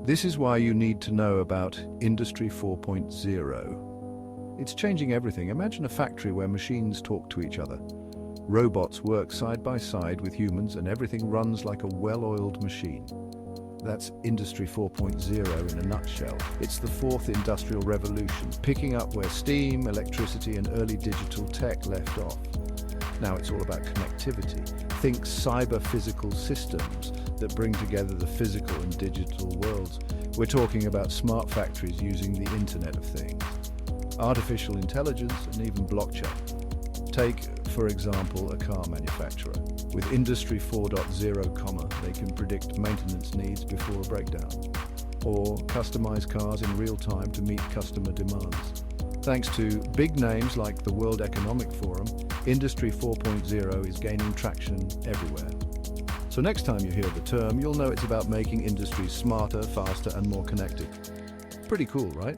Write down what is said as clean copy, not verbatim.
This is why you need to know about Industry 4.0. It's changing everything. Imagine a factory where machines talk to each other. Robots work side by side with humans and everything runs like a well-oiled machine. That's Industry 4.0 in a nutshell. It's the fourth industrial revolution, picking up where steam, electricity, and early digital tech left off. Now it's all about connectivity. Think cyber-physical systems that bring together the physical and digital worlds. We're talking about smart factories using the Internet of Things, artificial intelligence, and even blockchain. Take, for example, a car manufacturer. With Industry 4.0, they can predict maintenance needs before a breakdown, or customize cars in real time to meet customer demands. Thanks to big names like the World Economic Forum, Industry 4.0 is gaining traction everywhere. So next time you hear the term, you'll know it's about making industries smarter, faster, and more connected. Pretty cool, right?